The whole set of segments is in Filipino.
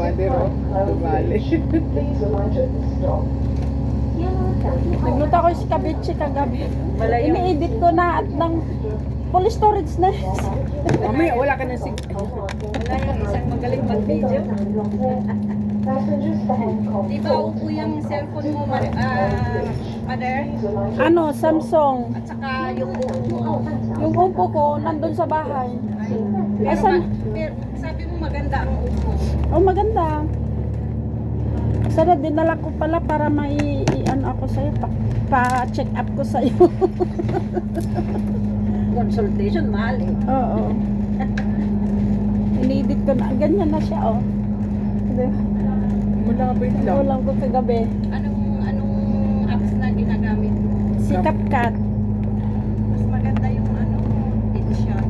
mother, oh. Tubali. Nagluto ako sa kabichi kagabi. Malayo. Ini-edit ko na at ng full storage na. Mamaya, wala ka ng sig... Wala yung isang magaling mag-video. Di ba upo yung cellphone mo, mother? Ano, Samsung. At saka yung upo mo. Yung upo ko nandun sa bahay. Pero, Asan? pero sabi mo maganda ang upo. Oh, maganda. Sana dinala ko pala para ano ako sa'yo, pa-check up ko sa'yo. Consultation, mahal eh. Oo. Inedit ko na. Ganyan na siya, oh. Diba? Malapit lang. Ulam ko kagabi. Anong apps na ginagamit mo? Si CapCut. Mas maganda yung edition.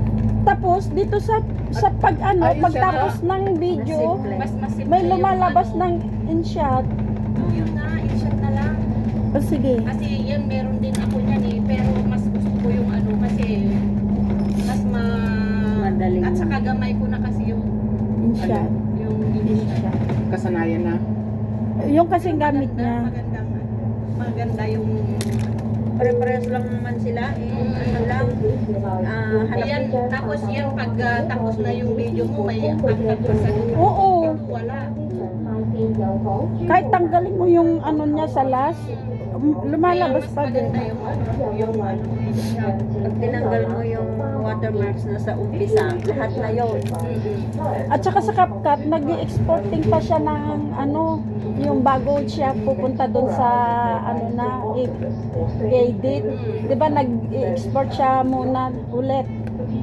Tapos, dito sa Ay, pagtapos ng video, Mas masimple may yung lumalabas ano. ng InShot. Yun na, i-shot na lang. O sige. Kasi yan, meron din ako niyan eh. Pero mas gusto ko yung kasi mas Madaling. At saka gamay ko na kasi yung InShot. yung InShot. Kasanayan na. Yung kasing gamit niya. Maganda yung Pare-parehas lang naman sila. Ano lang. ayan, tapos yan pag tapos na yung video mo may pagkat pa sa Oo. wala. Kahit tanggalin mo yung ano niya sa last, lumalabas pa din. Maganda yung Pag tinanggal mo yung watermarks na sa umpisa, lahat na yun. At saka sa CapCut, nag-exporting pa siya ng ano, yung bago siya pupunta doon sa ano na, i-edit. Diba nag-export siya muna ulit.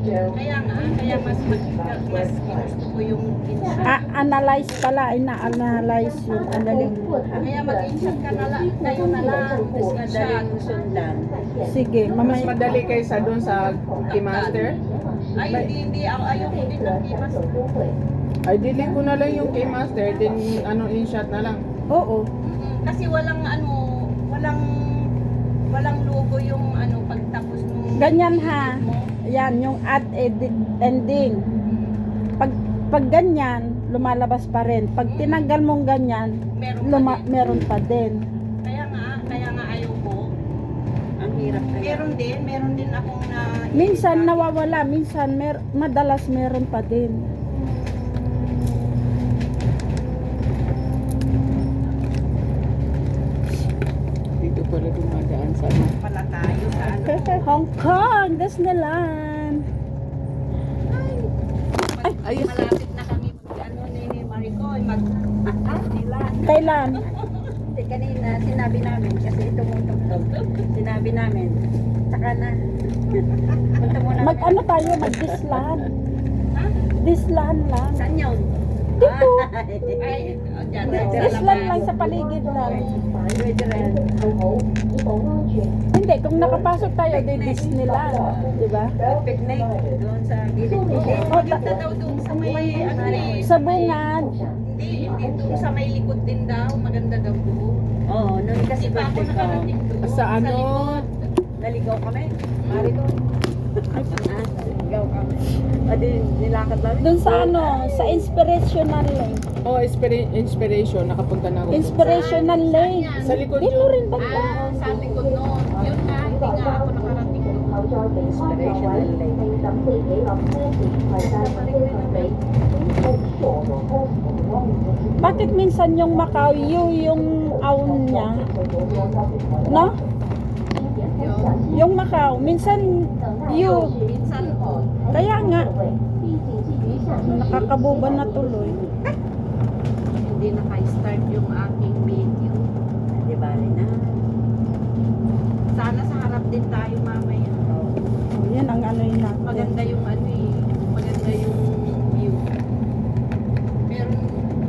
kaya mas gusto ko yung insert. Analyze pala, ina-analyze yung analyze. Kaya mag-insert ka na lang, kayo na lang. Mas madaling sundan. Sige, Mas mamaya. madali kaysa doon sa Keymaster. Ay, hindi ako ayoko din ng kimas. Ay, delete ko na lang yung Keymaster, then InShot na lang. Oo. Kasi walang walang logo yung pagtapos nung Ganyan ha. Yan, yung add edit ending. Pag ganyan, lumalabas pa rin. Pag tinanggal mong ganyan, meron pa din. Kaya nga ayoko. Ang hirap kaya. Meron din akong na Minsan nawawala, minsan madalas meron pa din. Dito pala dumadaan sa pala tayo sa Hong Kong, Disneyland. Ay, malapit na kami ni Maricoy nila. Kailan? Kasi kanina sinabi namin, kasi ito mong tugtog. Sinabi namin, saka na. Punta muna. Mag-ano tayo, mag-Disland. Disland lang. Saan yun? Dito. Ay, dyan. Disland lang sa paligid lang. Pwede rin. Hindi, kung nakapasok tayo, di Disneyland. Diba? Picnic doon sa gilid-gilid. Maganda daw doon sa may Sa bungad. hindi doon sa may likod din daw. Maganda daw doon. Oo, noon kasi Kasi pa ako birthday ko. nakarating doon. Sa ano? likod. Naligaw kami. Mari ko. Naligaw kami. O di, nilakad namin. Doon sa ano, sa Inspirational Lane. Oh, inspiration. Nakapunta na ako. Inspirational Lane. Sa likod Dito yun. rin banda. Sa likod noon. Yun nga, hindi nga ako nakarating doon. Inspirational lane. Bakit minsan yung Macau, yung aun niya? No? Yung Macau, minsan Minsan, kaya nga, nakakabuban na tuloy. hindi naka-start yung aking video. Di ba rin na? Sana sa harap din tayo mamaya. Yan ang ano yun natin. Maganda yung maganda yung view.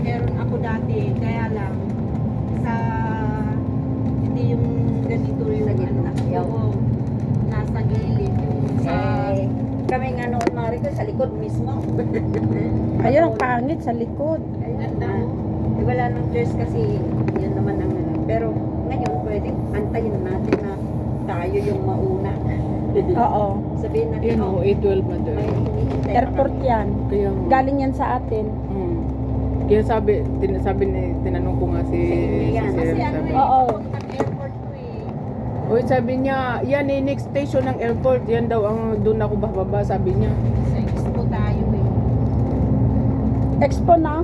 Meron ako dati, kaya lang sa hindi yung ganito yung Sa gitna. oo, nasa gilid yung sa Kami nga noon, Mari ko, sa likod mismo. Ayun ang pangit sa likod. ganda mo. Wala nang choice kasi yun naman ang ano. Pero ngayon pwede antayin natin na tayo yung mauna. Oo. Sabihin natin, Yun o, A12 may mother. hinihintay. Airport yan. Kaya, Galing yan sa atin. Kaya tinanong ko nga si Yan. Sir, Kasi ano sabi, eh, Oo. papuntang airport ko eh. Uy, sabi niya, yan eh, next station ng airport, yan daw ang doon ako bababa, sabi niya. Sa expo tayo eh. Expo na.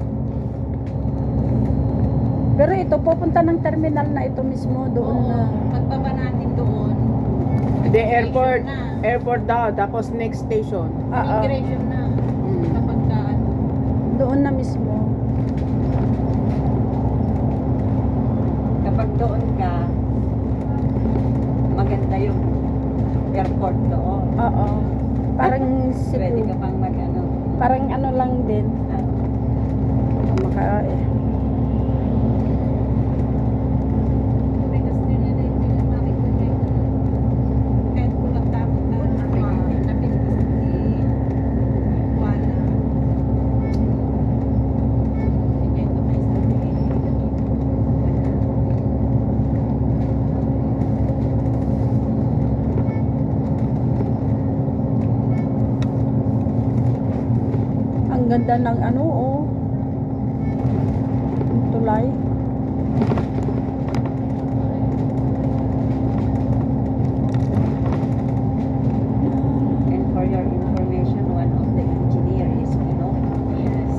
Pero ito, pupunta ng terminal na ito mismo doon Oo, na. pagbaba natin doon. The airport, Immigration na. airport daw, tapos next station. Immigration na. Mm. Kapag ka ano. Doon na mismo. Kapag doon ka, maganda yung airport doon. Oo. Parang Pwede Cebu. ka pang mag-ano. Parang ano lang din. Maka, Because nila na yung pinamarik ko na yung kahit kulang tapos na napintas ni Juana. Bigyan ko kayo sa ang ganda ng ano, oh. Tulay. And for your information, one of the engineer is Pinoy. Yes.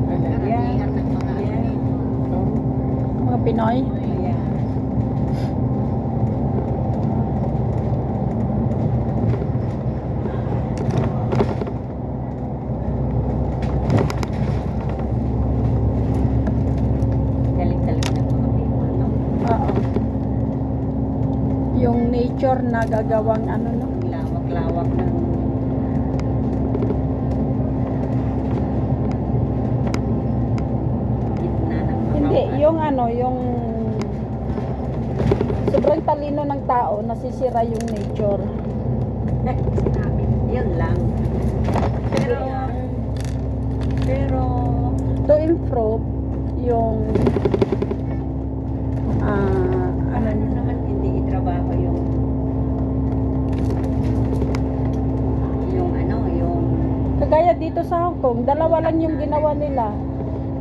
Karamihan ng mga ano Yeah. dito. Mga Pinoy. Yeah. Galing-galing ng mga people, no? Oo. Yung nature na gagawang ano, no? Ang lawak-lawak ng gitna ng mga Hindi, yung ano, yung sobrang talino ng tao, nasisira yung nature. sinabi. Yun lang. Pero To improve yung ano naman hindi itrabaho yung ano, yung kagaya dito sa Hong Kong, dalawa lang yung ginawa nila.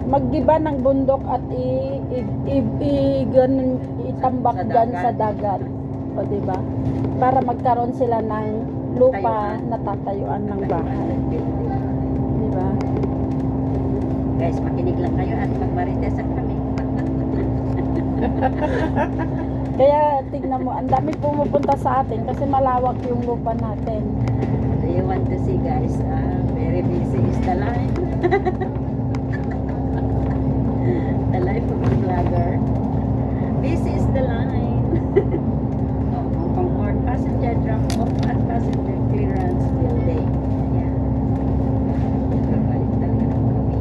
Maggiba ng bundok at itambak Sa dyan dagat. sa dagat. O diba? Para magkaroon sila ng lupa Tayuan. na tatayuan ng bahay. Diba? Guys, makinig lang kayo at magmaritesan kami. Kaya tignan mo, ang dami pumupunta sa atin kasi malawak yung lupa natin. Do you want to see, guys? Very busy is the life. The life of a vlogger. Busy is the line. Hong Kong Port passenger drop-off at passenger clearance building. Ayan. Babalik talaga ng kami.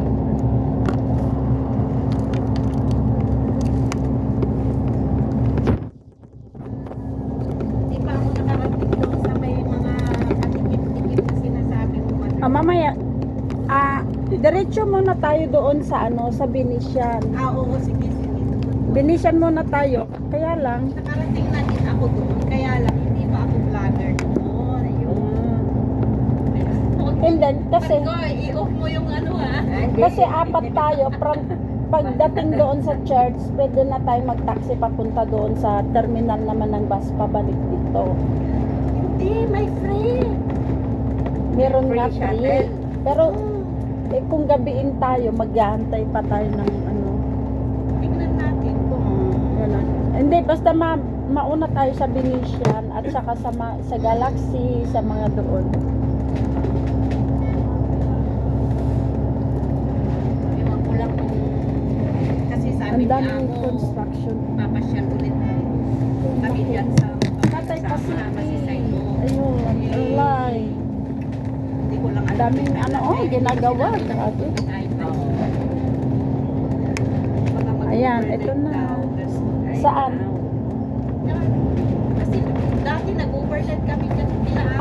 Hindi pa ako nakarating doon sa may mga katikip-tikip na sinasabi mo. Mamaya, diretso muna tayo doon sa ano, sa Venetian. Oo, sige, sige. Venetian muna tayo. Kaya lang, Nakarating na din ako doon, kaya lang hindi pa ako vlogger doon. Ayun. and then, kasi, i-off mo yung ano ha. kasi apat tayo, from pagdating doon sa church, pwede na tayo mag-taxi papunta doon sa terminal naman ng bus pabalik dito. Hindi, my friend. Meron Free nga shuttle. free. Pero, kung gabiin tayo, maghahantay pa tayo ng ano. Tingnan natin kung Ganun. Hindi, basta mauna tayo sa Venetian at saka sa Galaxy, sa mga doon. ewan ko lang kung kasi sabi Ang niya daming ako, construction. papasyal ulit kami dyan sa Tatay kasi, kasama si Saito. ayun, alay. Hindi ko lang alam. Daming ano, ginagawa. Grabe. Ayan, ito na. Saan? Kasi dati nag-overnight kami dyan.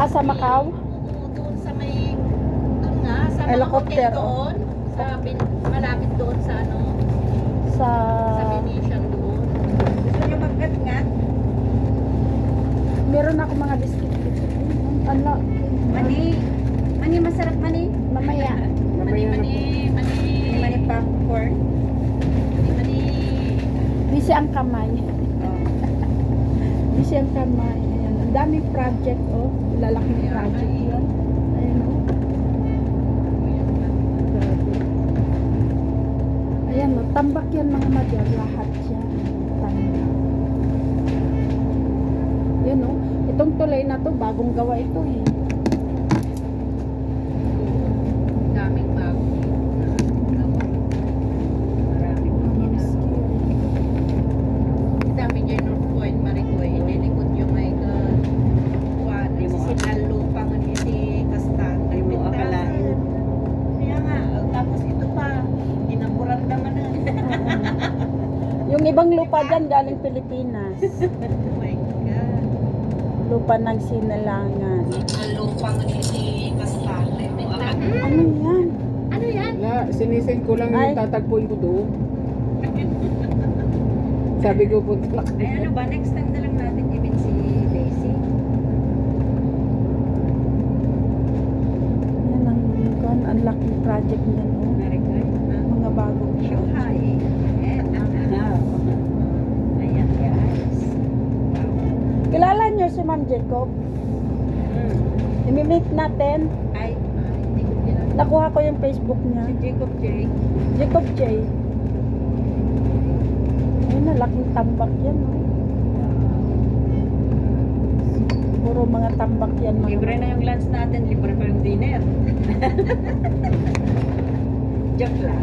Sa Macau? Doon sa may, doon nga, sa mga Helicopter, hotel doon. Sa, malapit doon sa ano, Sa sa Venetian doon. Gusto nyo mag-gat-ngat? meron ako mga biscuit. Ano? Mani. Mani, masarap mani. Mamaya. Mani, mani, mani. Busy ang kamay. Busy ang kamay. Ayan. Ang daming project, oh. Lalaking project yan. Ayan, oh. Grabe. Ayan, oh. Tambak yan mga madya. Lahat yan. Tambak. Yan, oh. Itong tulay na to, bagong gawa ito, eh. Daming bago. Maraming ginagawa. Dami niya North Point, Maricoy. Inilikod yung may kuwan. Di mo- Si Sinalo, pangan niya si Kastan. Di mo akalain. Kaya nga, tapos ito pa. Inamuran naman na. Yung ibang lupa dyan galing Pilipinas. Oh my God. Lupa ng Sinalangan. Sinalo, pangan niya si Kastan. Ano yan? Ano yan? Wala, sinisend ko lang Ay. yung tatagpuin ko doon. Sabi ko po, Ay ano ba, next time na lang natin ibig si Daisy. Yan ang laking project niya, no? Maricoy. Mga bagong show. Hi. Ayan guys. Wow. Kilala niyo si Ma'am Jacob? Imi-meet natin. Ay, Hindi ko kilala. Nakuha ko yung Facebook niya. si Jacob J. Jacob J. Ayun na, laking tambak yan, no? Puro mga tambak yan. Mga Libre na yung lunch natin, libre pa yung dinner. Joke lang.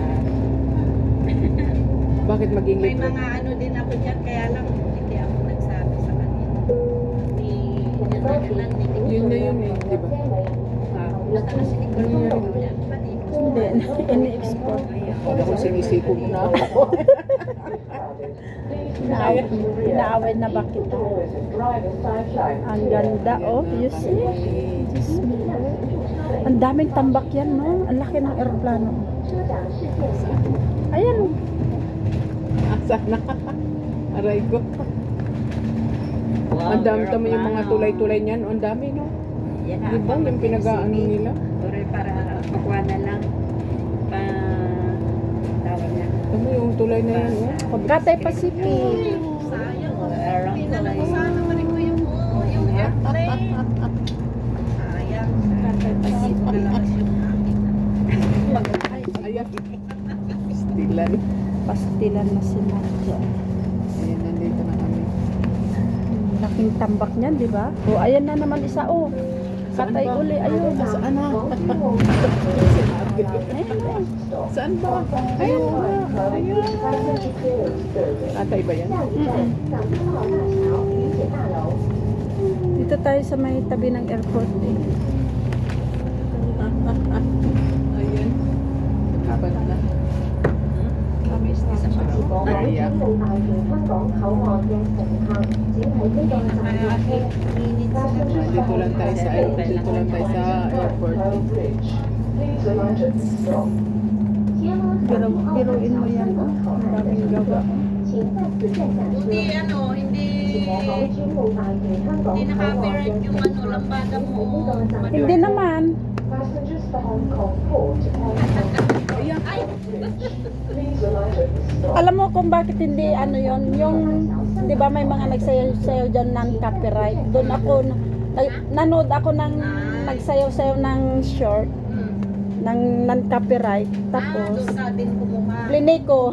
bakit maging May libre? mga ano din ako dyan, kaya lang hindi ako nagsabi sa kanila. Yun na yun eh, di ba? Basta na si Nicole mo yan. Hindi, ini-export. Wala ko sinisiko mo na ako. Inaaway na ba kita? Ang ganda, oh. You see? Diyos me, oh. Ang daming tambak yan, no? Ang laki ng aeroplano. Ayan, oh. Asa na? Aray ko. Ang dami tamo yung mga tulay-tulay niyan. Ang dami, no? Yan na, Di ba yung pinag-ano nila? Sorry, para makuha na lang. Pa... Tawag na. Tamo yung tulay na yan, oh. Cathay Pacific. Sayang. Around Pinala ko tulay. sana Maricoy yung airplane. Sayang. Kasi malakas yung akin. Ayan. Stilan. Pastilan na si Nadja. Ayan, nandito na kami. Laking tambak niyan, di ba? O, ayan na naman isa, oh. Katay uli, ayun. Saan na? Saan ba? Ayun ba? Ayun. Atay ba yan? Dito tayo sa may tabi ng airport, eh. Ayun. Kaban na. Ayan. Dito lang tayo sa airport. Biruin mo yan, oh. Ang daming gawa. Hindi ano, hindi naka-copyright yung ano, lambada mo. Hindi naman. Alam mo kung bakit hindi ano yon yung, di ba may mga nagsayaw-sayaw dyan ng copyright. Doon ako, nanood ako ng nagsayaw-sayaw ng short, ng non-copyright. Tapos, Doon ka din kumuha. plinay ko.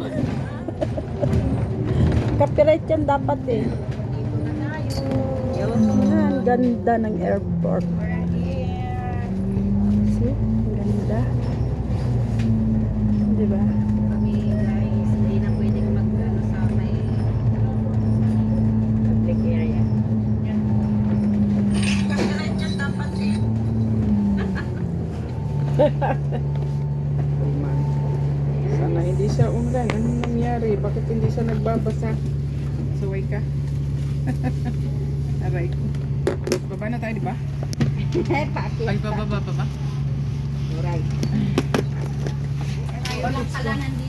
Copyright yan dapat eh. Dito na tayo. Ang ganda ng airport. We're here. See? Ang ganda. Di ba? Kami guys, hindi na pwedeng mag-ano sa may Public area. copyright yan dapat eh. Sana hindi siya umulan. Anong nangyari? Bakit hindi siya nagbabasa? Suway ka. Aray ko. Baba na tayo, di ba? Ay, baba. Alright. Walang pala nandito.